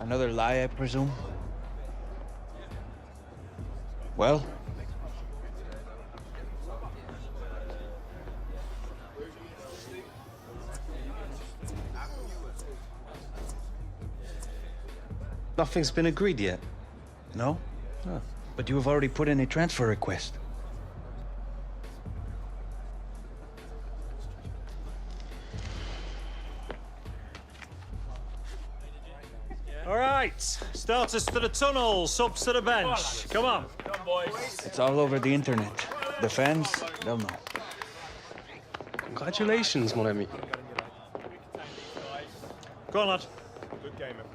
Another lie, I presume? Well? Nothing's been agreed yet? No? Oh. But you have already put in a transfer request. All right, starters to the tunnel, subs to the bench. Come on. Come on, boys. It's all over the internet. The fans, they'll know. Congratulations, mon ami. Go on, lad. Good game, everyone.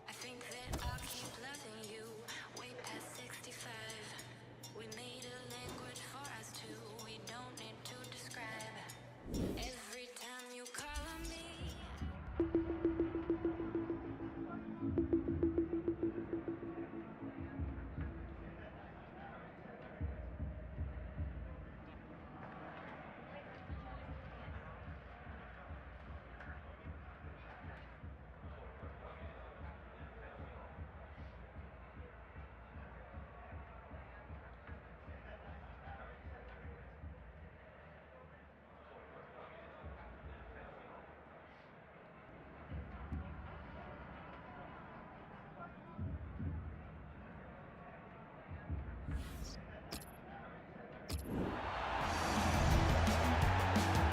I think that I'll keep loving you way past 65. We made a language for us two. We don't need to describe. Every time you call on me.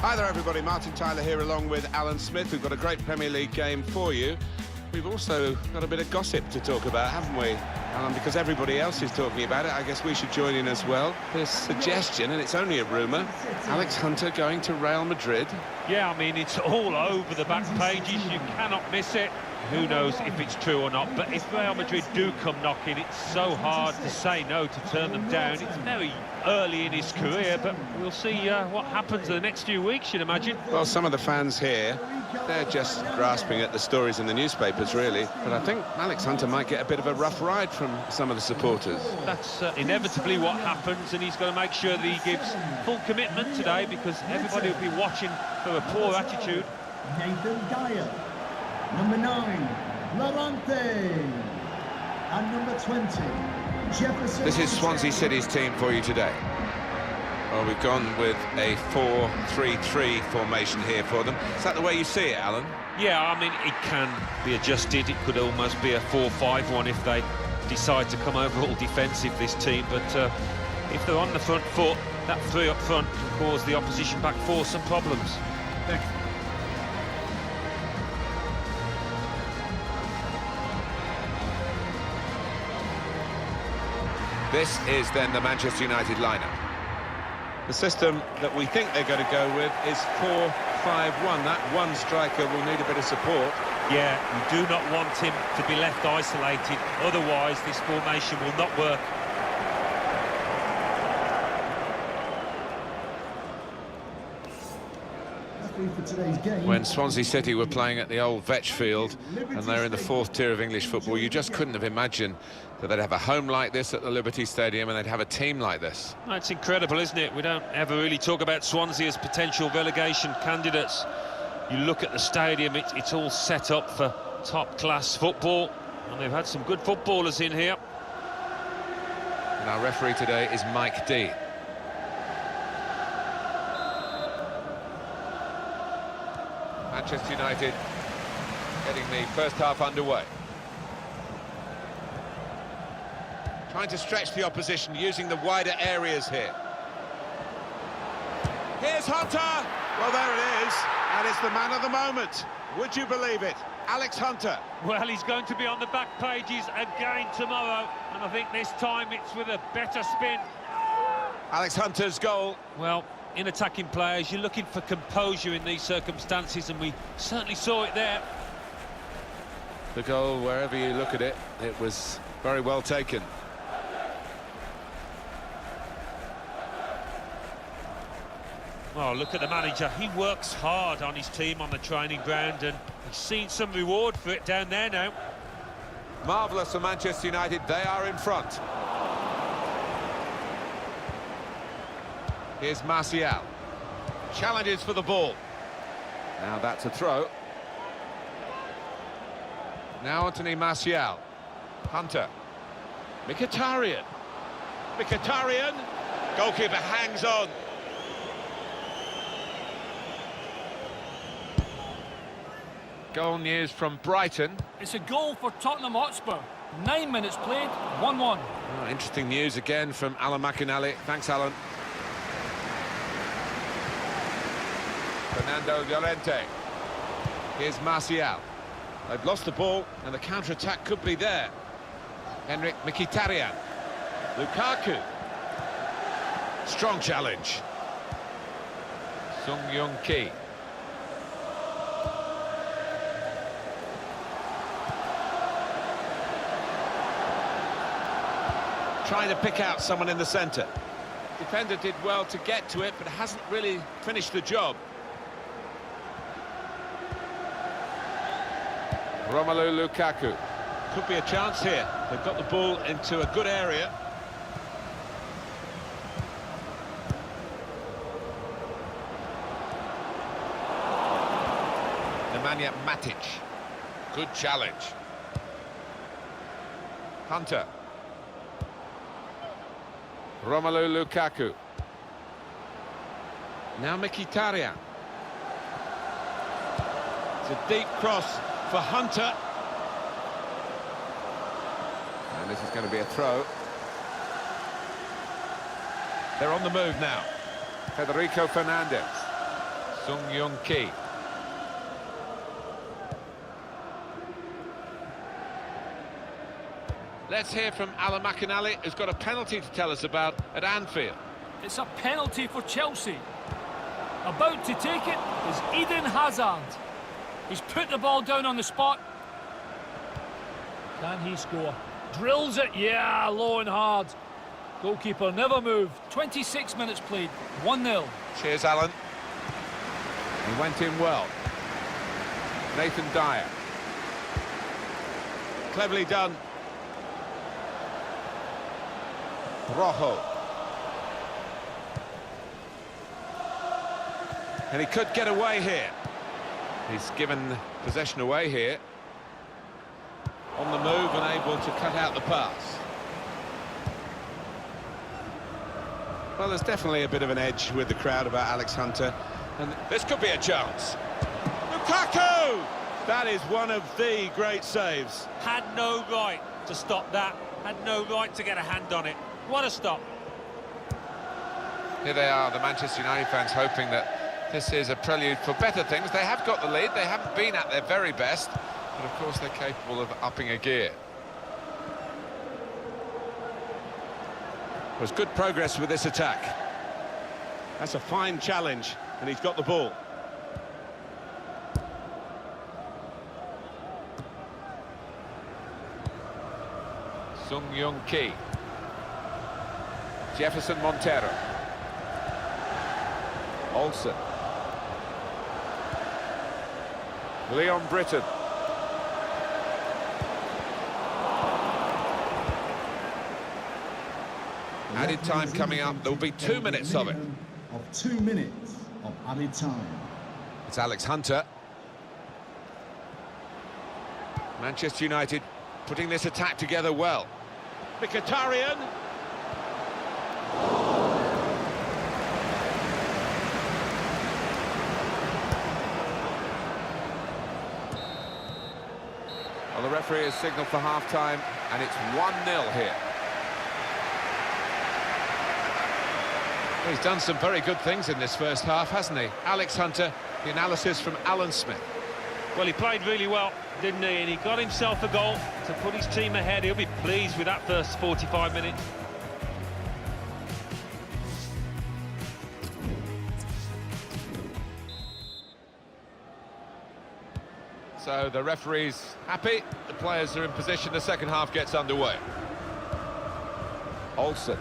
Hi there everybody, Martin Tyler here along with Alan Smith. We've got a great Premier League game for you. We've also got a bit of gossip to talk about, haven't we, Alan? Because everybody else is talking about it, I guess we should join in as well. This suggestion, and it's only a rumour, Alex Hunter going to Real Madrid. Yeah, I mean, it's all over the back pages. You cannot miss it. Who knows if it's true or not, but if Real Madrid do come knocking, it's so hard to say no, to turn them down. It's very early in his career, but we'll see what happens in the next few weeks, you'd imagine. Well, some of the fans here, they're just grasping at the stories in the newspapers, really. But I think Alex Hunter might get a bit of a rough ride from some of the supporters. That's inevitably what happens, and he's got to make sure that he gives full commitment today, because everybody will be watching for a poor attitude. Nathan Dyer, number 9, Lorente, and number 20, Jefferson. This is Swansea City's team for you today. Well, we've gone with a 4-3-3 formation here for them. Is that the way you see it, Alan? Yeah, I mean, it can be adjusted. It could almost be a 4-5-1 if they decide to come over all defensive, this team. But if they're on the front foot, that three up front can cause the opposition back four some problems. This is then the Manchester United lineup. The system that we think they're going to go with is 4-5-1. That one striker will need a bit of support. Yeah, you do not want him to be left isolated, otherwise this formation will not work. For today's game. When Swansea City were playing at the old Vetch Field, and they're in the fourth tier of English football, you just couldn't have imagined that they'd have a home like this at the Liberty Stadium and they'd have a team like this. That's incredible, isn't it? We don't ever really talk about Swansea as potential relegation candidates. You look at the stadium, it's all set up for top-class football, and they've had some good footballers in here. And our referee today is Mike D. Manchester United getting the first half underway. Trying to stretch the opposition, using the wider areas here. Here's Hunter! Well, there it is, and it's the man of the moment. Would you believe it? Alex Hunter. Well, he's going to be on the back pages again tomorrow, and I think this time it's with a better spin. Alex Hunter's goal. Well, in attacking players, you're looking for composure in these circumstances, and we certainly saw it there. The goal, wherever you look at it, it was very well taken. Oh, look at the manager. He works hard on his team on the training ground, and he's seen some reward for it down there now. Marvellous for Manchester United, they are in front. Here's Martial. Challenges for the ball. Now that's a throw. Now Anthony Martial. Hunter. Mkhitaryan. Mkhitaryan. Goalkeeper hangs on. Goal news from Brighton. It's a goal for Tottenham Hotspur. 9 minutes played, 1-1. Oh, interesting news again from Alan McInally. Thanks, Alan. Fernando Llorente. Here's Martial. They've lost the ball, and the counter-attack could be there. Henrik Mkhitaryan. Lukaku. Strong challenge. Sung Young Ki. Trying to pick out someone in the centre. Defender did well to get to it, but hasn't really finished the job. Romelu Lukaku. Could be a chance here. They've got the ball into a good area. Nemanja Matic. Good challenge. Hunter. Romelu Lukaku. Now Mkhitaryan. It's a deep cross for Hunter. And this is going to be a throw. They're on the move now. Federico Fernandez. Sung Young Ki. Let's hear from Alan McInally, who's got a penalty to tell us about at Anfield. It's a penalty for Chelsea. About to take it is Eden Hazard. He's put the ball down on the spot. Can he score? Drills it, yeah, low and hard. Goalkeeper never moved. 26 minutes played, 1-0. Cheers, Alan. He went in well. Nathan Dyer. Cleverly done. Rojo. And he could get away here. He's given possession away here. On the move and able to cut out the pass. Well, there's definitely a bit of an edge with the crowd about Alex Hunter. And this could be a chance. Lukaku! That is one of the great saves. Had no right to stop that. Had no right to get a hand on it. What a stop. Here they are, the Manchester United fans, hoping that this is a prelude for better things. They have got the lead, they haven't been at their very best, but of course they're capable of upping a gear. There's good progress with this attack. That's a fine challenge, and he's got the ball. Sung Young Ki. Jefferson Montero. Olsen. Leon Britton. Added time coming up. There will be 2 minutes of it. Of 2 minutes of added time. It's Alex Hunter. Manchester United putting this attack together well. Mkhitaryan. Well, the referee has signalled for half-time, and it's 1-0 here. He's done some very good things in this first half, hasn't he? Alex Hunter, the analysis from Alan Smith. Well, he played really well, didn't he? And he got himself a goal to put his team ahead. He'll be pleased with that first 45 minutes. So the referee's happy, the players are in position, the second half gets underway. Olsen.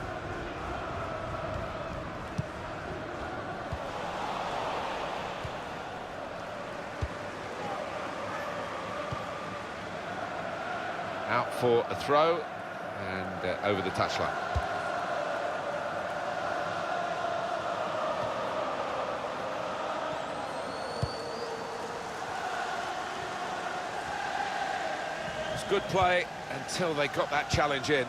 out for a throw and over the touchline. It's good play until they got that challenge in.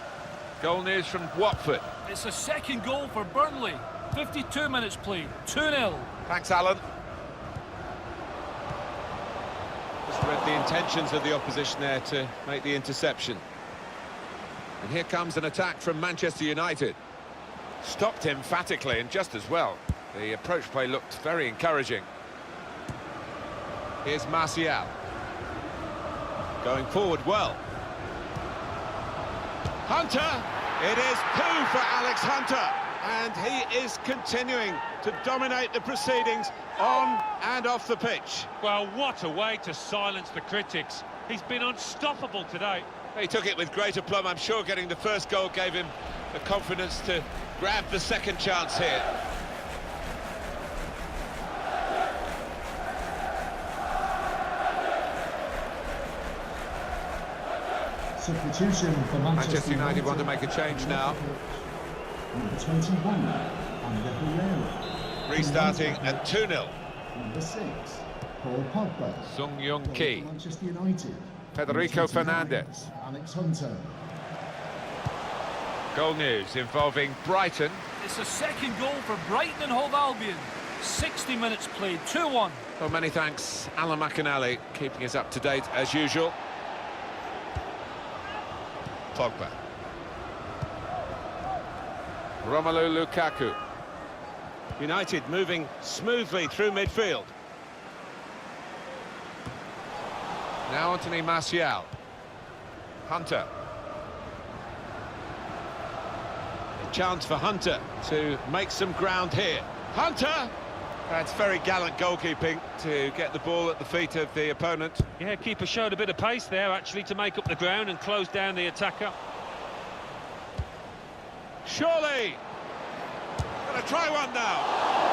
Goal news from Watford. It's a second goal for Burnley. 52 minutes played, 2-0. Thanks, Alan. Just read the intentions of the opposition there to make the interception. And here comes an attack from Manchester United. Stopped emphatically and just as well. The approach play looked very encouraging. Here's Martial. Going forward well. Hunter! It is poo for Alex Hunter. And he is continuing to dominate the proceedings on and off the pitch. Well, what a way to silence the critics. He's been unstoppable today. He took it with great aplomb. I'm sure getting the first goal gave him the confidence to grab the second chance here. Substitution for Manchester United want to make a change now. Number 21, Ander Herrera. Restarting at 2-0. Number 6, Paul Pogba. Sung Young Goal Ki. for Manchester United. Federico Number 29, Fernandez. Alex Hunter. Goal news involving Brighton. It's a second goal for Brighton and Hove Albion. 60 minutes played, 2-1. Well, many thanks, Alan McInally, keeping us up to date as usual. Pogba. Romelu Lukaku. United moving smoothly through midfield. Now Anthony Martial. Hunter. A chance for Hunter to make some ground here. Hunter! That's very gallant goalkeeping to get the ball at the feet of the opponent. Yeah, keeper showed a bit of pace there, actually, to make up the ground and close down the attacker. Surely! Gonna try one now.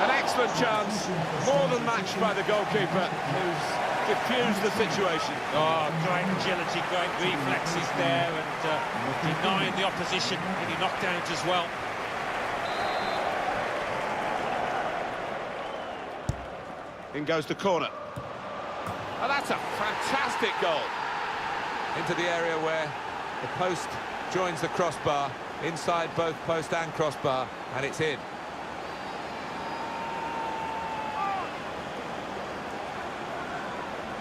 An excellent chance, more than matched by the goalkeeper, who's diffused the situation. Oh, great agility, great reflexes there, and denying the opposition any knockdowns as well. In goes the corner. Oh, that's a fantastic goal. Into the area where the post joins the crossbar, inside both post and crossbar, and it's in.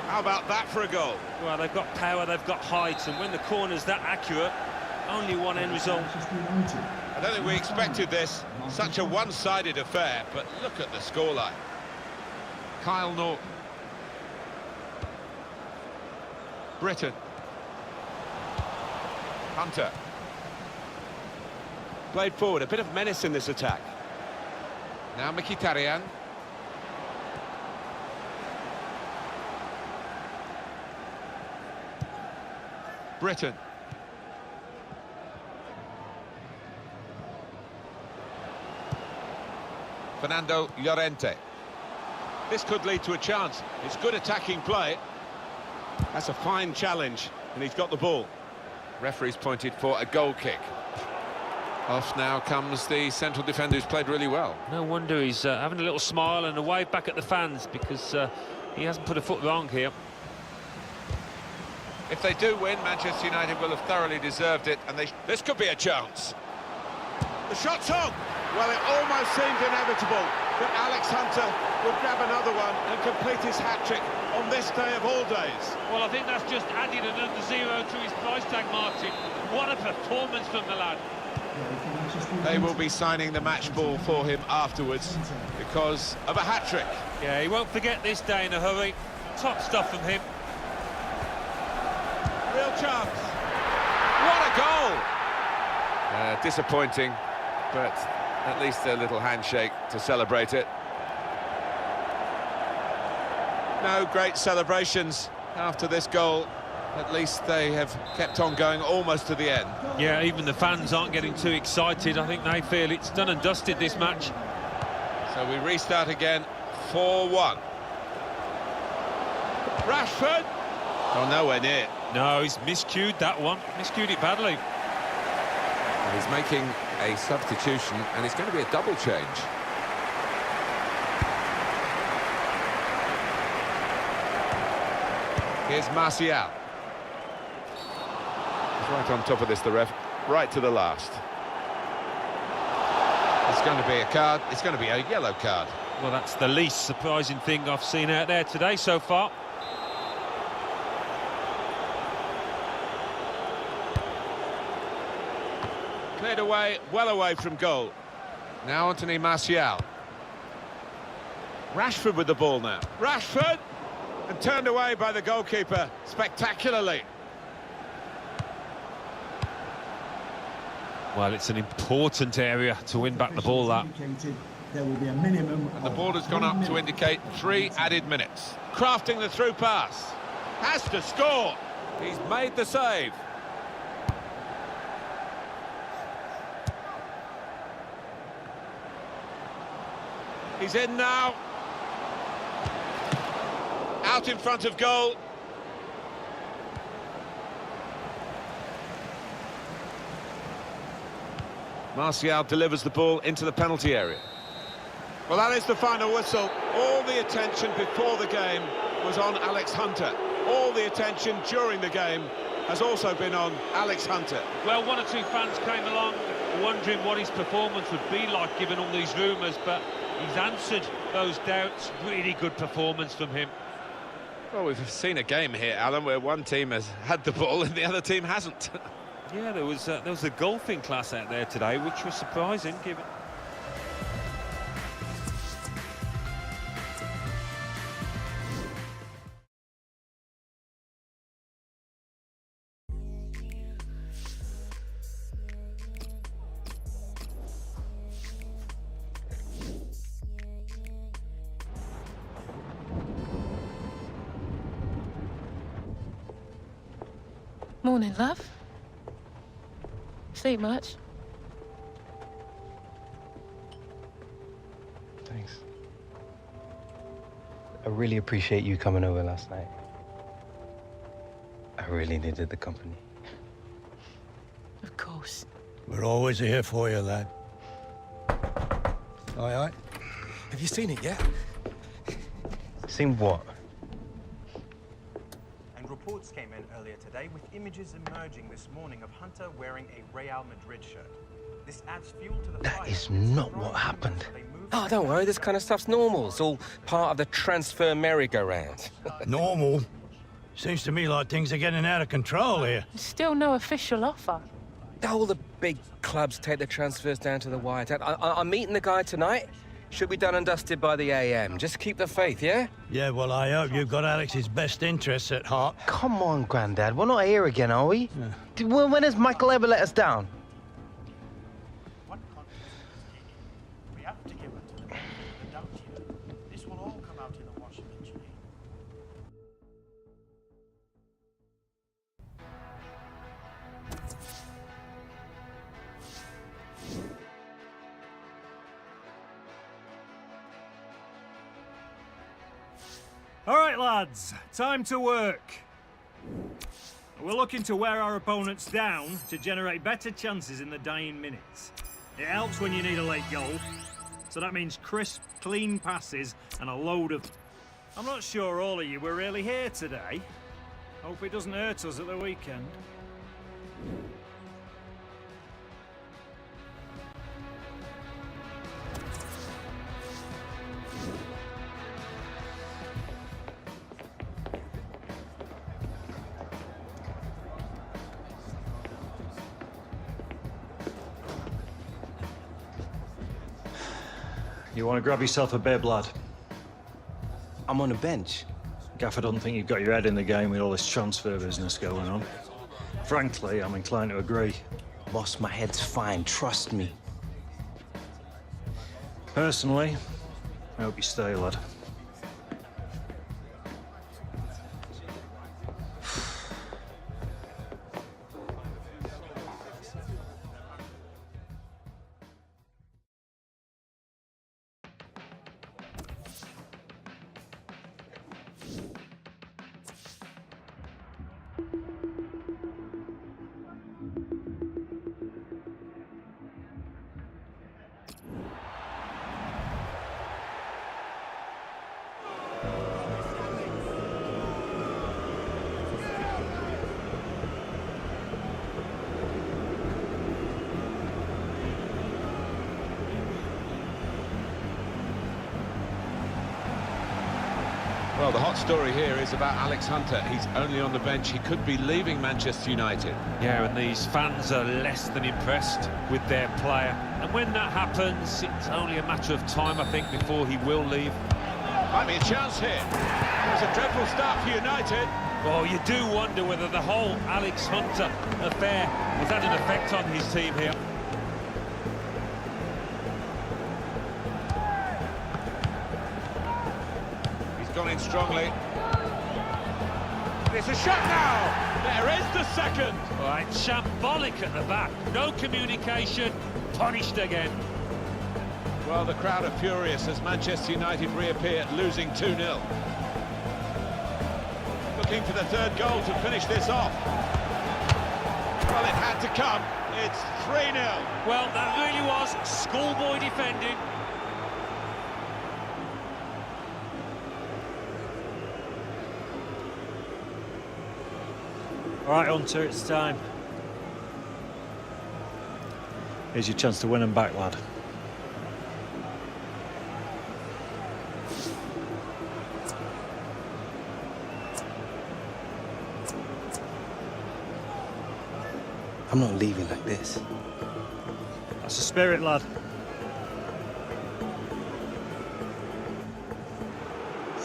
How about that for a goal? Well, they've got power, they've got height, and when the corner's that accurate, only one end result. Manchester United. I don't think we expected this. Such a one-sided affair, but look at the scoreline. Kyle Norton. Britain. Hunter. Played forward, a bit of menace in this attack. Now Mkhitaryan. Britain. Fernando Llorente. This could lead to a chance. It's good attacking play. That's a fine challenge, and he's got the ball. Referee's pointed for a goal kick. Off now comes the central defender who's played really well. No wonder he's having a little smile and a wave back at the fans, because he hasn't put a foot wrong here. If they do win, Manchester United will have thoroughly deserved it, and this could be a chance. The shot's on! Well, it almost seemed inevitable that Alex Hunter would grab another one and complete his hat-trick on this day of all days. Well, I think that's just added another zero to his price tag, Martin. What a performance from the lad. They will be signing the match ball for him afterwards because of a hat-trick. Yeah, he won't forget this day in a hurry. Top stuff from him. Real chance. What a goal! Disappointing, but at least a little handshake to celebrate it. No great celebrations after this goal. At least they have kept on going almost to the end. Yeah, even the fans aren't getting too excited. I think they feel it's done and dusted, this match. So we restart again, 4-1. Rashford. Oh, nowhere near. No, he's miscued that one. Miscued it badly. And he's making a substitution, and it's going to be a double change. Here's Martial. He's right on top of this, the ref, right to the last. It's going to be a card. It's going to be a yellow card. Well, that's the least surprising thing I've seen out there today so far. Cleared away, well away from goal. Now Anthony Martial. Rashford with the ball now. Rashford! And turned away by the goalkeeper spectacularly. Well, it's an important area to win back the ball, that. There will be a minimum. And the ball has gone up to indicate 3 added minutes. Crafting the through pass. Has to score. He's made the save. He's in now. Out in front of goal. Martial delivers the ball into the penalty area. Well, that is the final whistle. All the attention before the game was on Alex Hunter. All the attention during the game has also been on Alex Hunter. Well, 1 or 2 fans came along wondering what his performance would be like given all these rumours, but he's answered those doubts. Really good performance from him. Well, we've seen a game here, Alan, where one team has had the ball and the other team hasn't. Yeah, there was a golfing class out there today, which was surprising, given... Morning, love. Sleep much? Thanks. I really appreciate you coming over last night. I really needed the company. Of course. We're always here for you, lad. Aye. Have you seen it yet? Seen what? And reports came in earlier today with images emerging this morning of Hunter wearing a Real Madrid shirt. This adds fuel to the fire. That is not what happened. Oh, don't worry, this kind of stuff's normal. It's all part of the transfer merry-go-round. Normal? Seems to me like things are getting out of control here. Still no official offer. All the big clubs take the transfers down to the wire. I'm meeting the guy tonight. Should be done and dusted by the AM. Just keep the faith, yeah? Yeah, well, I hope you've got Alex's best interests at heart. Come on, Grandad. We're not here again, are we? Yeah. When has Michael ever let us down? What confidence we have to give it to the doubt here. This will all come out in the wash eventually. All right, lads, time to work. We're looking to wear our opponents down to generate better chances in the dying minutes. It helps when you need a late goal. So that means crisp, clean passes and a load of... I'm not sure all of you were really here today. Hope it doesn't hurt us at the weekend. You want to grab yourself a bib, lad? I'm on the bench. Gaffer doesn't think you've got your head in the game with all this transfer business going on. Frankly, I'm inclined to agree. Boss, my head's fine, trust me. Personally, I hope you stay, lad. Well, the hot story here is about Alex Hunter. He's only on the bench. He could be leaving Manchester United. Yeah, and these fans are less than impressed with their player. And when that happens, it's only a matter of time, I think, before he will leave. Might be a chance here. It was a dreadful start for United. Well, you do wonder whether the whole Alex Hunter affair has had an effect on his team here. He's gone in strongly. It's a shot now. There is the second. Right, shambolic at the back. No communication. Punished again. Well, the crowd are furious as Manchester United reappear, losing 2-0. Looking for the third goal to finish this off. Well, it had to come. It's 3-0. Well, that really was schoolboy defending. All right, Hunter, it's time. Here's your chance to win them back, lad. I'm not leaving like this. That's the spirit, lad.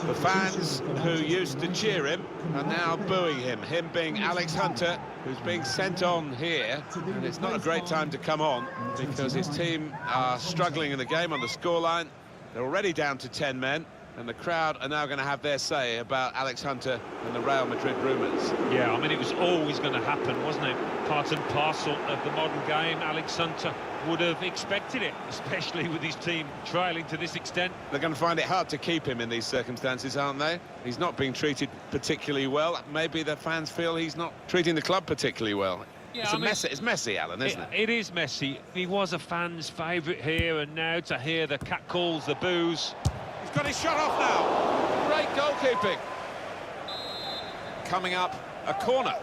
The fans who used to cheer him are now booing him. Him being Alex Hunter, who's being sent on here. And it's not a great time to come on because his team are struggling in the game on the scoreline. They're already down to 10 men. And the crowd are now going to have their say about Alex Hunter and the Real Madrid rumours. Yeah, I mean, it was always going to happen, wasn't it? Part and parcel of the modern game. Alex Hunter would have expected it, especially with his team trailing to this extent. They're going to find it hard to keep him in these circumstances, aren't they? He's not being treated particularly well. Maybe the fans feel he's not treating the club particularly well. Yeah, It's messy, Alan, isn't it? It is messy. He was a fan's favourite here, and now to hear the catcalls, the boos. He's got his shot off now. Great goalkeeping. Coming up, a corner.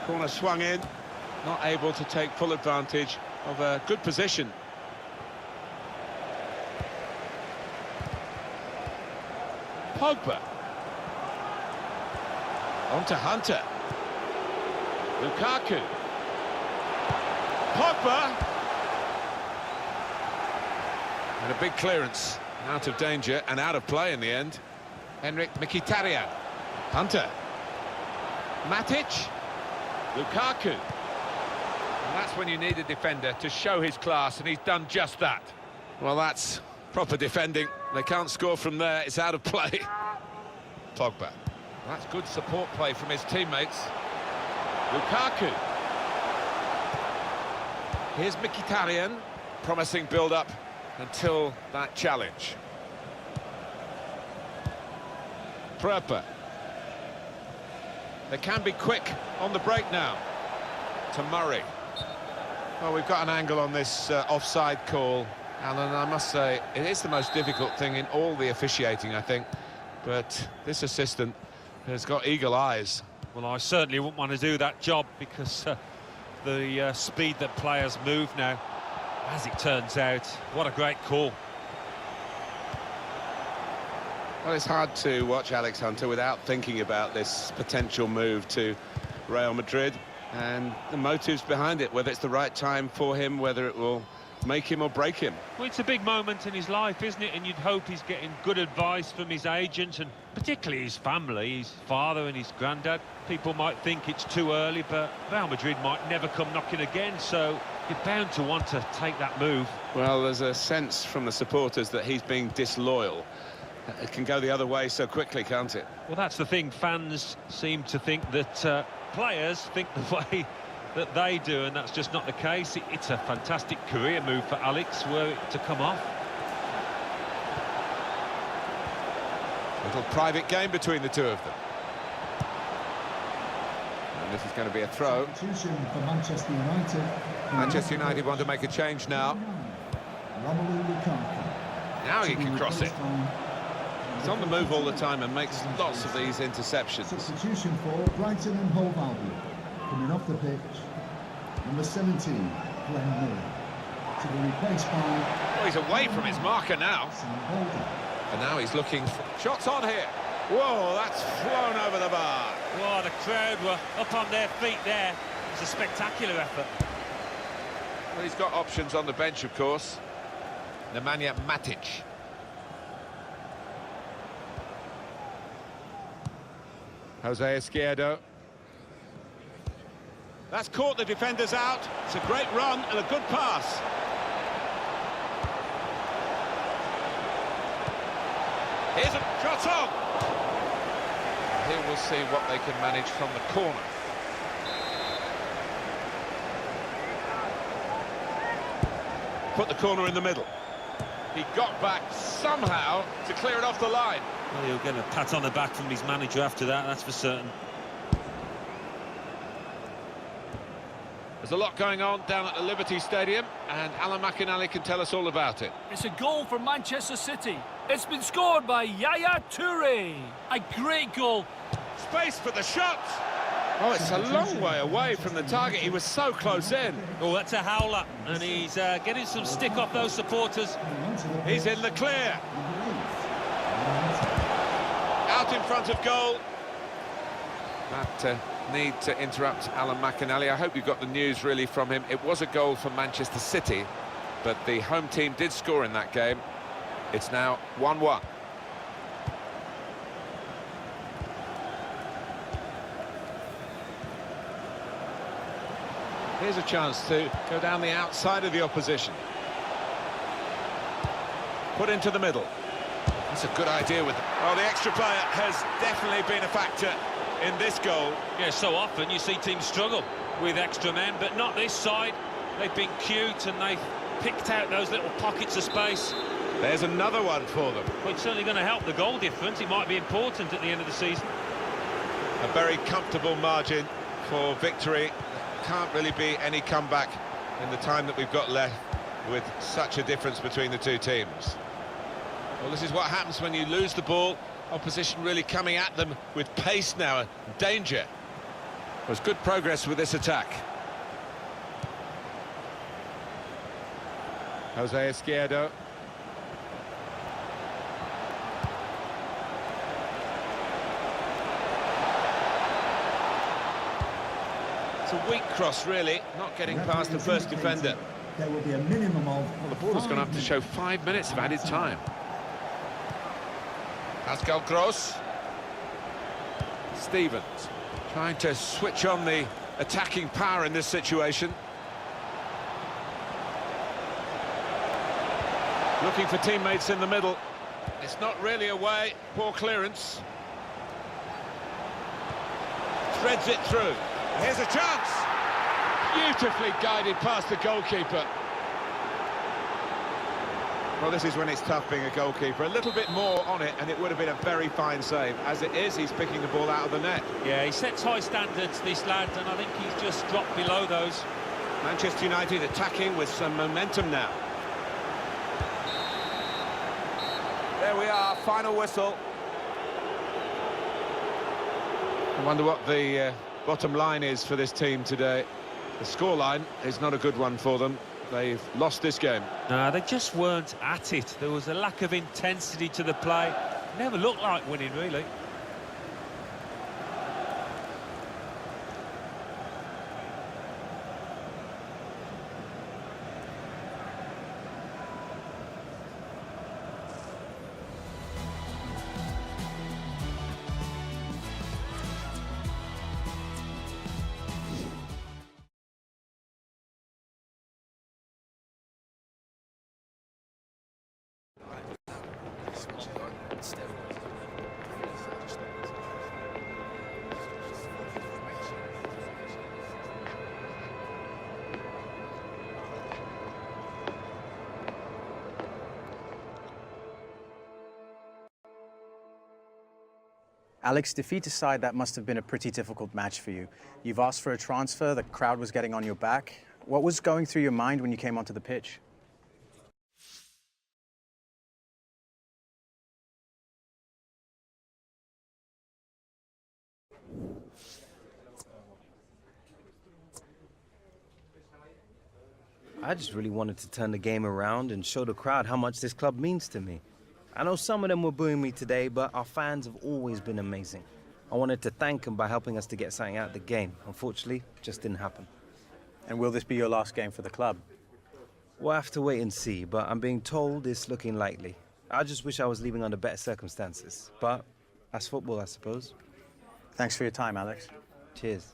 Corner swung in, not able to take full advantage of a good position. Pogba. On to Hunter. Lukaku. Pogba. And a big clearance, out of danger and out of play in the end. Henrik Mkhitaryan. Hunter. Matic. Lukaku. And that's when you need a defender to show his class, and he's done just that. Well, that's proper defending. They can't score from there, it's out of play. Pogba. That's good support play from his teammates. Lukaku. Here's Mkhitaryan. Promising build-up until that challenge. Pröper. They can be quick on the break now. To Murray. Well, we've got an angle on this offside call, Alan. I must say, it is the most difficult thing in all the officiating, I think. But this assistant has got eagle eyes. Well, I certainly wouldn't want to do that job because the speed that players move now. As it turns out, what a great call. Well, it's hard to watch Alex Hunter without thinking about this potential move to Real Madrid and the motives behind it, whether it's the right time for him, whether it will make him or break him. Well, it's a big moment in his life, isn't it? And you'd hope he's getting good advice from his agent and particularly his family, his father and his granddad. People might think it's too early, but Real Madrid might never come knocking again, so you're bound to want to take that move. Well, there's a sense from the supporters that he's being disloyal. It can go the other way so quickly, can't it? Well, that's the thing. Fans seem to think that players think the way that they do, and that's just not the case. It's a fantastic career move for Alex, were it to come off. Little private game between the two of them. And this is going to be a throw. Substitution for Manchester United. Manchester United want to make a change now. Now he can cross it. He's on the move all the time and makes lots of these interceptions. Substitution for Brighton and Hove Albion. Coming off the pitch, number 17, Glenn Miller. To be replaced by... Oh, he's away from his marker now. And now he's looking for... Shots on here. Whoa, that's flown over the bar. Well, the crowd were up on their feet there. It was a spectacular effort. Well, he's got options on the bench, of course. Nemanja Matic. Jose Izquierdo. That's caught the defenders out. It's a great run and a good pass. Here's a shot on. Here we'll see what they can manage from the corner. Put the corner in the middle. He got back somehow to clear it off the line. Well, he'll get a pat on the back from his manager after that, that's for certain. There's a lot going on down at the Liberty Stadium, and Alan McInally can tell us all about it. It's a goal for Manchester City. It's been scored by Yaya Toure. A great goal. Space for the shot. Oh, it's a long way away from the target. He was so close in. Oh, that's a howler, and he's getting some stick off those supporters. He's in the clear. Out in front of goal. That need to interrupt Alan McInally. I hope you got the news really from him. It was a goal for Manchester City, but the home team did score in that game. It's now 1-1. Here's a chance to go down the outside of the opposition. Put into the middle. That's a good idea with... Oh, the extra player has definitely been a factor in this goal. Yeah, so often you see teams struggle with extra men, but not this side. They've been cute and they've picked out those little pockets of space. There's another one for them. Well, it's certainly going to help the goal difference. It might be important at the end of the season. A very comfortable margin for victory. Can't really be any comeback in the time that we've got left with such a difference between the two teams. Well, this is what happens when you lose the ball. Opposition really coming at them with pace now and danger. There's good progress with this attack. Jose Izquierdo. It's a weak cross, really, not getting past the first defender. There will be a minimum of... Well, the ball has gone up to show 5 minutes of added time. Pascal Gross. Stevens trying to switch on the attacking power in this situation. Looking for teammates in the middle. It's not really away. Poor clearance. Threads it through. Here's a chance. Beautifully guided past the goalkeeper. Well, this is when it's tough being a goalkeeper. A little bit more on it, and it would have been a very fine save. As it is, he's picking the ball out of the net. Yeah, he sets high standards, this lad, and I think he's just dropped below those. Manchester United attacking with some momentum now. There we are, final whistle. I wonder what the bottom line is for this team today. The scoreline is not a good one for them. They've lost this game. No, they just weren't at it. There was a lack of intensity to the play. Never looked like winning, really. Alex, defeat aside, that must have been a pretty difficult match for you. You've asked for a transfer, the crowd was getting on your back. What was going through your mind when you came onto the pitch? I just really wanted to turn the game around and show the crowd how much this club means to me. I know some of them were booing me today, but our fans have always been amazing. I wanted to thank them by helping us to get something out of the game. Unfortunately, it just didn't happen. And will this be your last game for the club? We'll have to wait and see, but I'm being told it's looking likely. I just wish I was leaving under better circumstances, but that's football, I suppose. Thanks for your time, Alex. Cheers.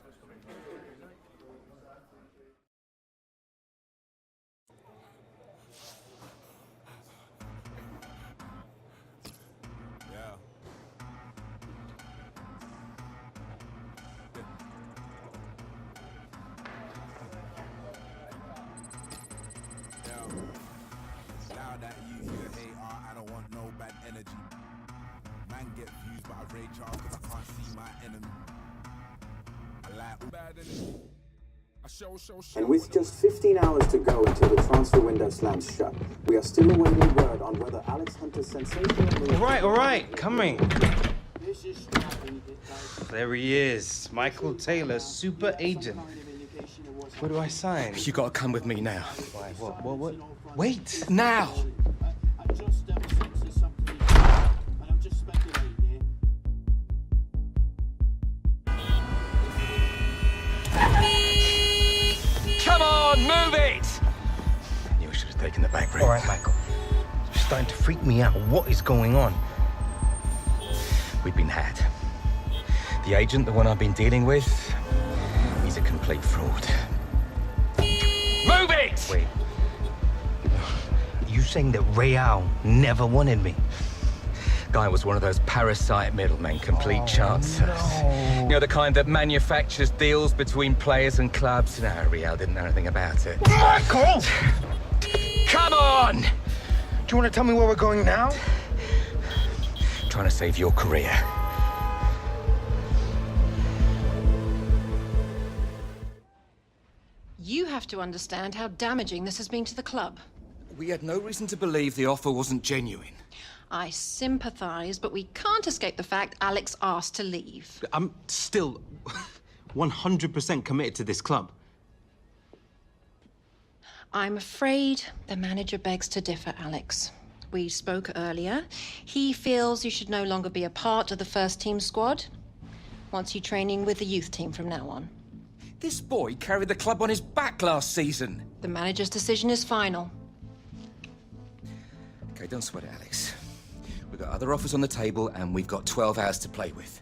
And with just 15 hours to go until the transfer window slams shut, we are still awaiting word on whether Alex Hunter's sensational move... All right, coming. There he is, Michael Taylor, super agent. Where do I sign? You gotta come with me now. Why, what? Wait! Now! Come on, move it! I knew I should have taken the back route. All right, Michael. It's starting to freak me out. What is going on? We've been had. The agent, the one I've been dealing with, he's a complete fraud. Move it! Wait. You saying that Real never wanted me? Guy was one of those parasite middlemen, complete chancers. No. You know, the kind that manufactures deals between players and clubs. No, Real didn't know anything about it. Michael! Come on! Do you want to tell me where we're going now? Trying to save your career. You have to understand how damaging this has been to the club. We had no reason to believe the offer wasn't genuine. I sympathize, but we can't escape the fact Alex asked to leave. I'm still 100% committed to this club. I'm afraid the manager begs to differ, Alex. We spoke earlier. He feels you should no longer be a part of the first team squad. Wants you training with the youth team from now on. This boy carried the club on his back last season. The manager's decision is final. Okay, don't sweat it, Alex. We've got other offers on the table, and we've got 12 hours to play with.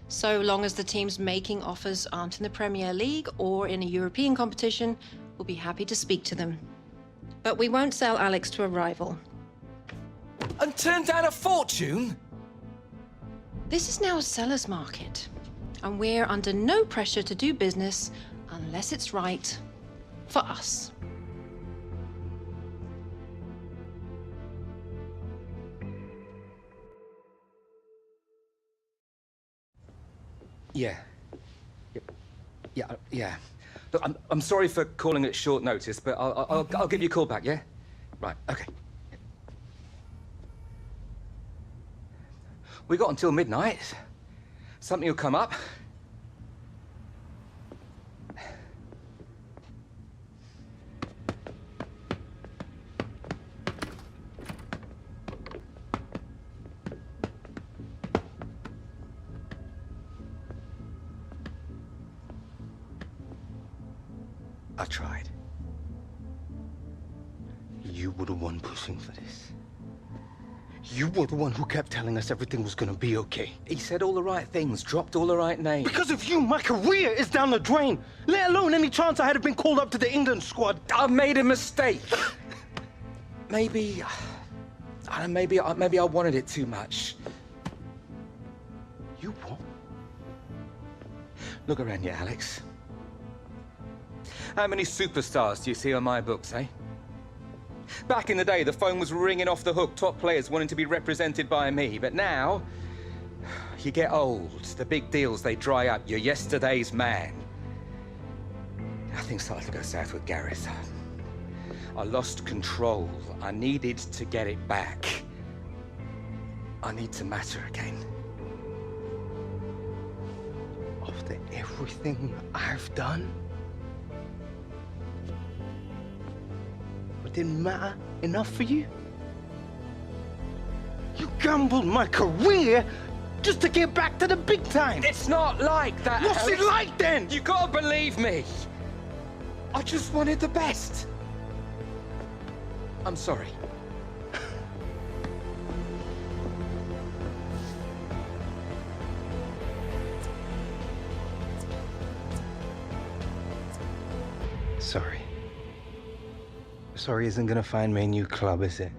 So long as the teams making offers aren't in the Premier League or in a European competition, we'll be happy to speak to them. But we won't sell Alex to a rival. And turn down a fortune? This is now a seller's market, and we're under no pressure to do business unless it's right for us. Yeah. Look, I'm sorry for calling it short notice, but I'll give you a call back, yeah? Right, okay. We got until midnight. Something will come up. I tried. You were the one pushing for this. You were the one who kept telling us everything was gonna be okay. He said all the right things, dropped all the right names. Because of you, my career is down the drain. Let alone any chance I had of been called up to the England squad. I made a mistake. Maybe I wanted it too much. You what? Look around you, Alex. How many superstars do you see on my books, eh? Back in the day, the phone was ringing off the hook, top players wanting to be represented by me. But now, you get old, the big deals, they dry up. You're yesterday's man. Things started to go south with Gareth. I lost control. I needed to get it back. I need to matter again. After everything I've done? didn't matter enough for you? You gambled my career just to get back to the big time. It's not like that, What's it Alex. like then? You gotta believe me. I just wanted the best. I'm sorry. Sorry. Sorry isn't gonna find me a new club, is it?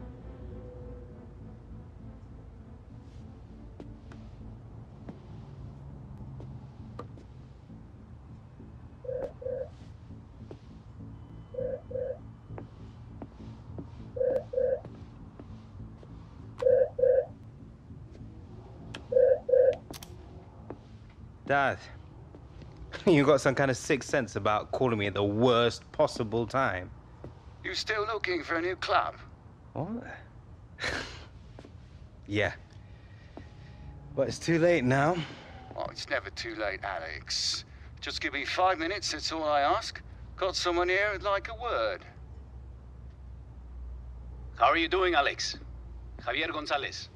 Dad, you got some kind of sixth sense about calling me at the worst possible time. You still looking for a new club? What? Yeah. But it's too late now. Oh, it's never too late, Alex. Just give me 5 minutes, that's all I ask. Got someone here who'd like a word. How are you doing, Alex? Javier Gonzalez.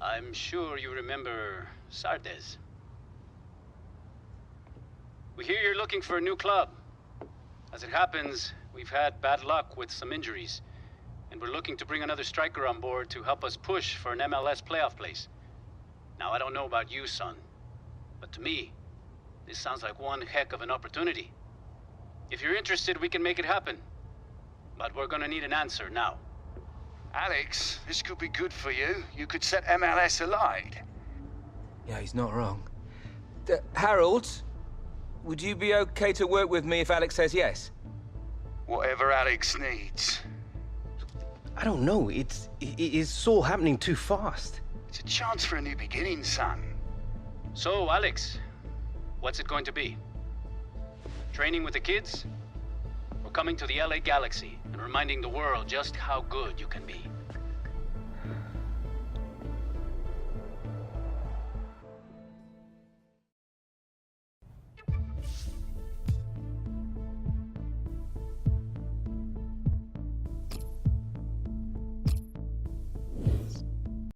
I'm sure you remember Sardes. We hear you're looking for a new club. As it happens, we've had bad luck with some injuries, and we're looking to bring another striker on board to help us push for an MLS playoff place. Now, I don't know about you, son, but to me, this sounds like one heck of an opportunity. If you're interested, we can make it happen. But we're gonna need an answer now. Alex, this could be good for you. You could set MLS alight. Yeah, he's not wrong. Harold, would you be okay to work with me if Alex says yes? Whatever Alex needs. I don't know. It's all happening too fast. It's a chance for a new beginning, son. So, Alex, what's it going to be? Training with the kids? Or coming to the LA Galaxy and reminding the world just how good you can be?